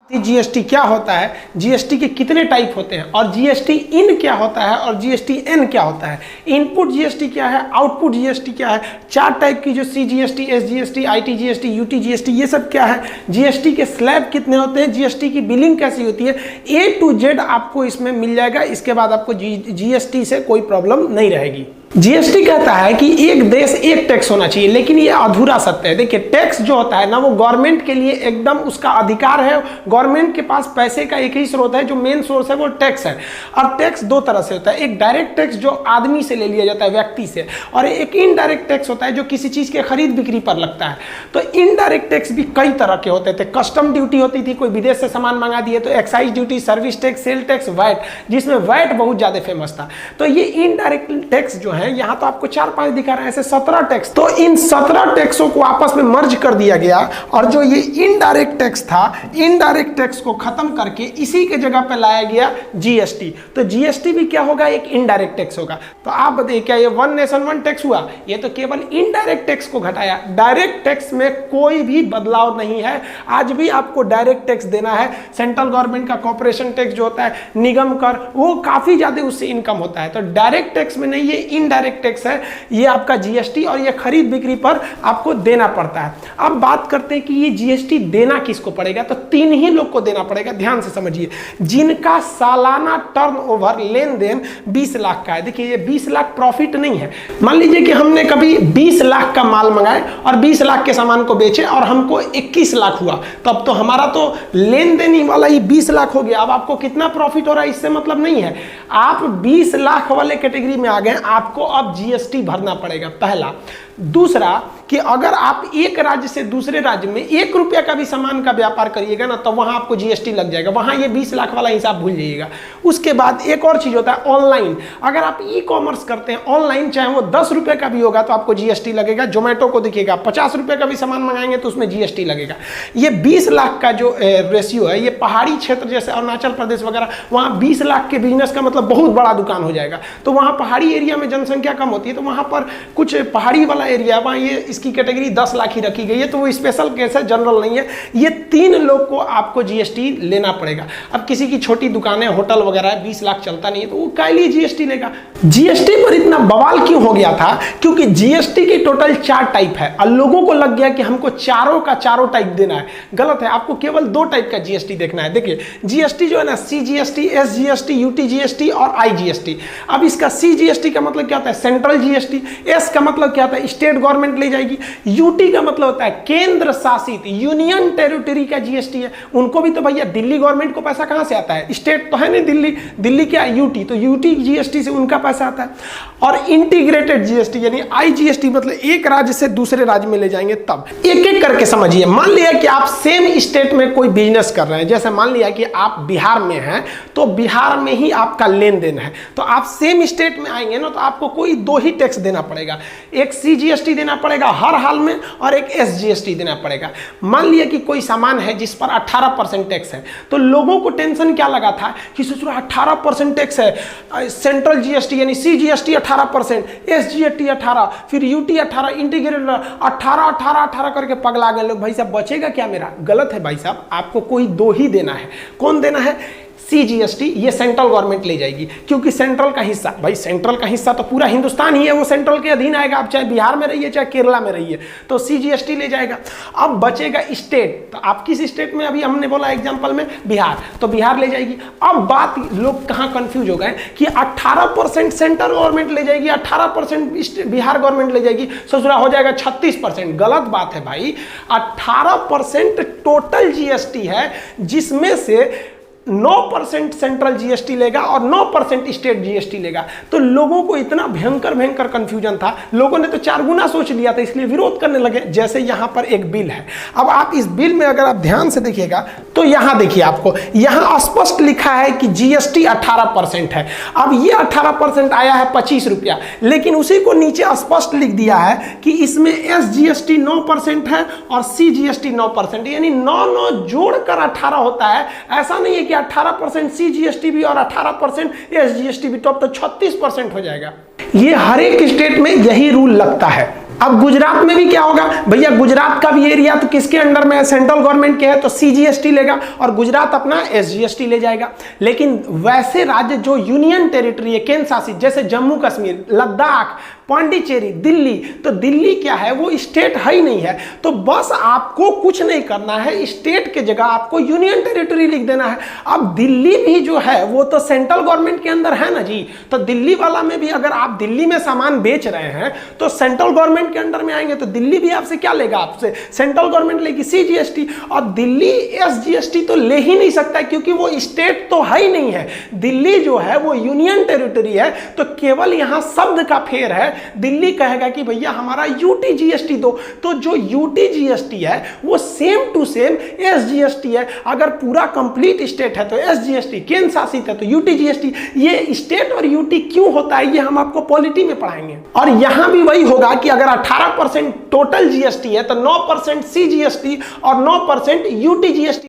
GST क्या होता है, जीएसटी के कितने टाइप होते हैं, और जीएसटी इन क्या होता है और जीएसटी एन क्या होता है, इनपुट जीएसटी क्या है, आउटपुट जीएसटी क्या है, 4 टाइप की जो सीजीएसटी, एसजीएसटी, आईटीजीएसटी, यूटीजीएसटी, ये सब क्या है, जीएसटी के स्लैब कितने होते हैं, जीएसटी की बिलिंग कैसी होती है, ए टू जेड आपको इसमें मिल जाएगा। इसके बाद आपको जीएसटी से कोई प्रॉब्लम नहीं रहेगी। जीएसटी कहता है कि एक देश एक टैक्स होना चाहिए, लेकिन ये अधूरा सत्य है। देखिए, टैक्स जो होता है ना, वो गवर्नमेंट के लिए एकदम उसका अधिकार है। गवर्नमेंट के पास पैसे का एक ही स्रोत है, जो मेन सोर्स है वो टैक्स है। और टैक्स 2 तरह से होता है, एक डायरेक्ट टैक्स जो आदमी से ले लिया जाता है, व्यक्ति से, और एक इनडायरेक्ट टैक्स होता है जो किसी चीज के खरीद बिक्री पर लगता है। तो इनडायरेक्ट टैक्स भी कई तरह के होते थे। कस्टम ड्यूटी होती थी, कोई विदेश से सामान मंगा दिए तो excise duty, service tax, sale tax, VAT, जिसमें वैट बहुत ज्यादा फेमस था। तो ये इनडायरेक्ट टैक्स जो है, यहाँ तो आपको 4-5 दिखा रहे हैं, ऐसे 17 टैक्स। तो इन 17 टैक्सों को आपस में मर्ज कर दिया गया, और जो ये इनडायरेक्ट टैक्स था, इनडायरेक्ट टैक्स को खत्म करके इसी के जगह पे लाया गया जीएसटी। तो जीएसटी भी क्या होगा, एक इनडायरेक्ट टैक्स होगा। तो आप बताइए, क्या ये वन नेशन वन टैक्स हुआ? ये तो केवल इनडायरेक्ट टैक्स को घटाया। डायरेक्ट टैक्स में कोई भी बदलाव नहीं है। आज भी आपको डायरेक्ट टैक्स देना है। सेंट्रल गवर्नमेंट का कॉर्पोरेशन टैक्स जो होता है, निगम कर, वो काफी ज्यादा उससे इनकम होता है। तो डायरेक्ट टैक्स में नहीं, ये इनडायरेक्ट टैक्स है, ये आपका जीएसटी, और ये खरीद बिक्री पर आपको देना पड़ता है। अब बात करते हैं कि ये जीएसटी देना किसको पड़ेगा। तो 3 ही लोग को देना पड़ेगा। ध्यान से समझिए, जिनका सालाना टर्नओवर, लेन देन 20 लाख का है। देखिए, ये 20 लाख प्रॉफिट नहीं है। मान लीजिए कि हमने कभी 20 लाख का माल मंगाए और 20 लाख के सामान को बेचे और हमको 21 लाख हुआ, तब तो हमारा तो लेन देन ही वाला ही 20 लाख हो गया। अब आपको कितना प्रॉफिट हो रहा है इससे मतलब नहीं है। आप 20 लाख वाले कैटेगरी में आ गए, आपको अब जीएसटी भरना पड़ेगा, पहला। दूसरा कि अगर आप एक राज्य से दूसरे राज्य में 1 रुपया का भी सामान का व्यापार करिएगा ना, तो वहां आपको जीएसटी लग जाएगा। वहां ये 20 लाख वाला हिसाब भूल जाइएगा। उसके बाद एक और चीज होता है, ऑनलाइन। अगर आप ई कॉमर्स करते हैं ऑनलाइन, चाहे वो 10 रुपए का भी होगा तो आपको जीएसटी लगेगा। जोमेटो को देखिएगा, 50 रुपए का भी सामान मंगाएंगे तो उसमें जीएसटी लगेगा। ये 20 लाख का जो रेशियो है, ये पहाड़ी क्षेत्र जैसे अरुणाचल प्रदेश वगैरह, वहां 20 लाख के बिजनेस का मतलब बहुत बड़ा दुकान हो जाएगा। तो वहां पहाड़ी एरिया में जनसंख्या कम होती है, तो वहां पर कुछ पहाड़ी वाला एरिया, वहां ये इसकी कैटेगरी 10 लाख ही रखी गई है। तो वो स्पेशल केस है, जनरल नहीं है। ये 3 लोग को आपको जीएसटी लेना पड़ेगा। अब किसी की छोटी दुकानें, होटल वगैरह है, 20 लाख चलता नहीं है, तो वो काहे लिए जीएसटी लेगा। जीएसटी पर इतना बवाल क्यों हो गया था? क्योंकि जीएसटी की टोटल 4 टाइप है, और लोगों को लग गया कि हमको चारों का चारों टाइप देना है। गलत है, आपको केवल 2 टाइप का जीएसटी देखना है। देखिए, जीएसटी जो है ना, सीजीएसटी, एसजीएसटी, यूटीजीएसटी और आईजीएसटी। अब इसका सीजीएसटी का मतलब क्या होता है, सेंट्रल जीएसटी। एस का मतलब क्या होता है, स्टेट गवर्नमेंट ले जाएगी। यूटी का मतलब होता है केंद्र शासित, यूनियन टेरिटरी का जीएसटी है। उनको भी तो भैया दिल्ली गवर्नमेंट को पैसा कहां से आता है, स्टेट तो है नहीं दिल्ली, दिल्ली क्या यूटी, तो यूटी जीएसटी से उनका पैसा आता है। और इंटीग्रेटेड जीएसटी यानी आईजीएसटी, मतलब एक राज्य से दूसरे राज्य में ले जाएंगे। तब एक एक करके समझिए। मान लिया कि आप सेम स्टेट में कोई बिजनेस कर रहे हैं, जैसे मान लिया कि आप बिहार में हैं, तो बिहार में ही आपका लेन देन है, तो आप सेम स्टेट में आएंगे ना, तो आपको कोई 2 ही टैक्स देना पड़ेगा। एक सीजीएसटी देना पड़ेगा हर हाल में, और एक एसजीएसटी देना पड़ेगा। मान लिया कि कोई सामान है जिस पर 18% टैक्स है, तो लोगों को टेंशन क्या लगा था कि सोचो 18% टैक्स है, सेंट्रल जीएसटी यानी सीजीएसटी 18%, एसजीएसटी 18%, फिर यूटी 18%, इंटीग्रेटेड 18 करके पगला गए लोग। भाई साहब बचेगा क्या मेरा? गलत है भाई साहब, आपको कोई 2 ही देना है। कौन देना है? सीजीएसटी, ये सेंट्रल गवर्नमेंट ले जाएगी, क्योंकि सेंट्रल का हिस्सा, भाई सेंट्रल का हिस्सा तो पूरा हिंदुस्तान ही है, वो सेंट्रल के अधीन आएगा। आप चाहे बिहार में रहिए चाहे केरला में रहिए, तो सीजीएसटी ले जाएगा। अब बचेगा स्टेट, तो आप किस स्टेट में, अभी हमने बोला एग्जांपल में बिहार, तो बिहार ले जाएगी। अब बात लोग कहां कंफ्यूज हो गए कि 18% सेंट्रल गवर्नमेंट ले जाएगी, 18% बिहार गवर्नमेंट ले जाएगी, ससुरा हो जाएगा 36%। गलत बात है भाई, 18% टोटल जीएसटी है, जिसमें से 9% सेंट्रल जीएसटी लेगा और 9% स्टेट जीएसटी लेगा। तो लोगों को इतना भयंकर कंफ्यूजन था, लोगों ने तो 4 गुना सोच लिया था, इसलिए विरोध करने लगे। जैसे यहां पर एक बिल है, अब आप इस बिल में अगर आप ध्यान से देखिएगा तो यहां देखिए, आपको यहां स्पष्ट लिखा है कि जीएसटी 18% है। अब ये 18% आया है 25 रुपया, लेकिन उसी को नीचे स्पष्ट लिख दिया है कि इसमें एसजीएसटी 9% है और सीजीएसटी 9%, यानी 9 जोड़कर 18 होता है। ऐसा नहीं है कि 18% सीजीएसटी भी और 18% एसजीएसटी भी, तो अब तो 36% हो जाएगा। ये हर एक स्टेट में यही रूल लगता है। अब गुजरात में भी क्या होगा भैया, गुजरात का भी एरिया तो किसके अंडर में है, सेंट्रल गवर्नमेंट के है, तो सीजीएसटी लेगा और गुजरात अपना एसजीएसटी ले जाएगा। लेकिन वैसे राज्य जो यूनियन टेरिटरी है, केंद्र शासित, जैसे जम्मू कश्मीर, लद्दाख, पांडिचेरी, दिल्ली, तो दिल्ली क्या है, वो स्टेट है ही नहीं है। तो बस आपको कुछ नहीं करना है, स्टेट के जगह आपको यूनियन टेरिटरी लिख देना है। अब दिल्ली भी जो है वो तो सेंट्रल गवर्नमेंट के अंदर है ना जी, तो दिल्ली वाला में भी अगर आप दिल्ली में सामान बेच रहे हैं तो सेंट्रल गवर्नमेंट के अंडर में आएंगे, तो दिल्ली भी आपसे क्या लेगा, आपसे सेंट्रल गवर्नमेंट लेगी सीजीएसटी। और दिल्ली एसजीएसटी तो ले ही नहीं सकता क्योंकि वो स्टेट तो है ही नहीं है। दिल्ली जो है वो यूनियन टेरिटरी है, तो केवल यहां शब्द का फेर है। दिल्ली कहेगा कि भैया हमारा यूटी जीएसटी दो, तो जो यूटी जीएसटी है वो सेम टू सेम एसजीएसटी है। अगर पूरा कंप्लीट स्टेट है तो एसजीएसटी, केंद्र शासित है तो यूटी जीएसटी। ये स्टेट और यूटी क्यों होता है ये हम आपको पॉलिटी में पढ़ाएंगे। और यहां भी वही होगा कि अगर 18% टोटल जीएसटी है तो 9% सीजीएसटी और 9% यूटी जीएसटी।